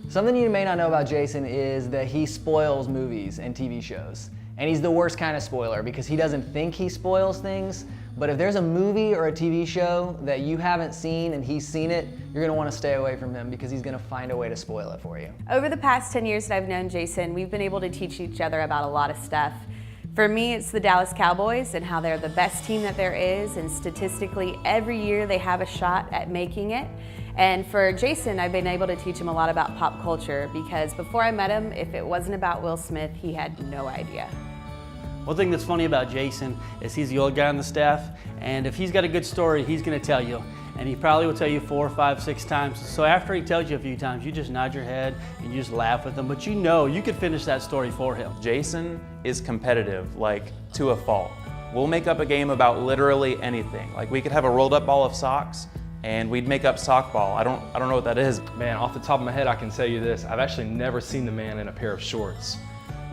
Something you may not know about Jason is that he spoils movies and TV shows. And he's the worst kind of spoiler because he doesn't think he spoils things, but if there's a movie or a TV show that you haven't seen and he's seen it, you're gonna wanna stay away from him because he's gonna find a way to spoil it for you. Over the past 10 years that I've known Jason, we've been able to teach each other about a lot of stuff. For me, it's the Dallas Cowboys and how they're the best team that there is, and statistically, every year they have a shot at making it. And for Jason, I've been able to teach him a lot about pop culture because before I met him, if it wasn't about Will Smith, he had no idea. One thing that's funny about Jason is he's the old guy on the staff, and if he's got a good story, he's gonna tell you. And he probably will tell you 4, 5, 6 times. So after he tells you a few times, you just nod your head and you just laugh with him, but you know you could finish that story for him. Jason is competitive, like to a fault. We'll make up a game about literally anything. Like we could have a rolled up ball of socks and we'd make up sock ball. I don't know what that is. Man, off the top of my head, I can tell you this. I've actually never seen the man in a pair of shorts.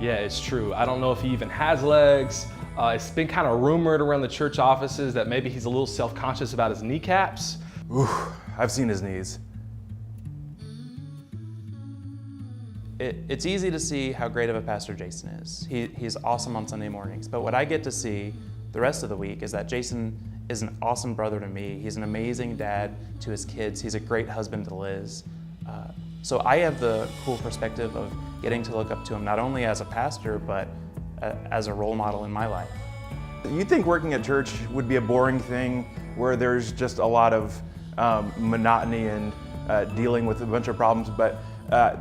Yeah, it's true. I don't know if he even has legs. It's been kind of rumored around the church offices that maybe he's a little self-conscious about his kneecaps. Ooh, I've seen his knees. It's easy to see how great of a pastor Jason is. He's awesome on Sunday mornings, but what I get to see the rest of the week is that Jason is an awesome brother to me. He's an amazing dad to his kids. He's a great husband to Liz. So I have the cool perspective of getting to look up to him, not only as a pastor, but as a role model in my life. You'd think working at church would be a boring thing where there's just a lot of monotony and dealing with a bunch of problems, but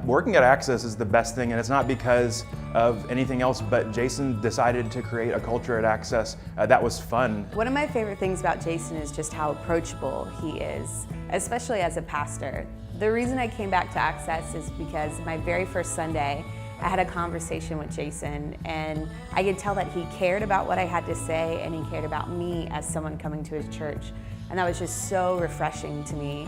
working at Access is the best thing, and it's not because of anything else, but Jason decided to create a culture at Access that was fun. One of my favorite things about Jason is just how approachable he is, especially as a pastor. The reason I came back to Access is because my very first Sunday, I had a conversation with Jason, and I could tell that he cared about what I had to say, and he cared about me as someone coming to his church. And that was just so refreshing to me.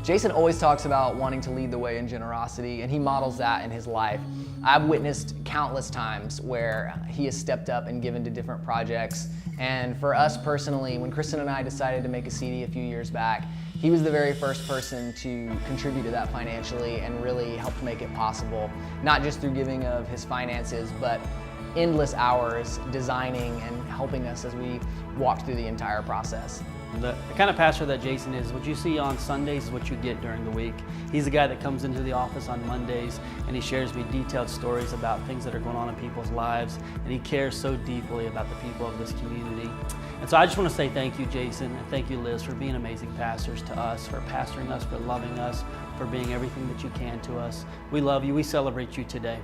Jason always talks about wanting to lead the way in generosity, and he models that in his life. I've witnessed countless times where he has stepped up and given to different projects. And for us personally, when Kristen and I decided to make a CD a few years back, he was the very first person to contribute to that financially and really helped make it possible, not just through giving of his finances, but endless hours designing and helping us as we walked through the entire process. The kind of pastor that Jason is, what you see on Sundays is what you get during the week. He's the guy that comes into the office on Mondays and he shares me detailed stories about things that are going on in people's lives, and he cares so deeply about the people of this community. And so I just want to say thank you, Jason, and thank you, Liz, for being amazing pastors to us, for pastoring us, for loving us, for being everything that you can to us. We love you. We celebrate you today.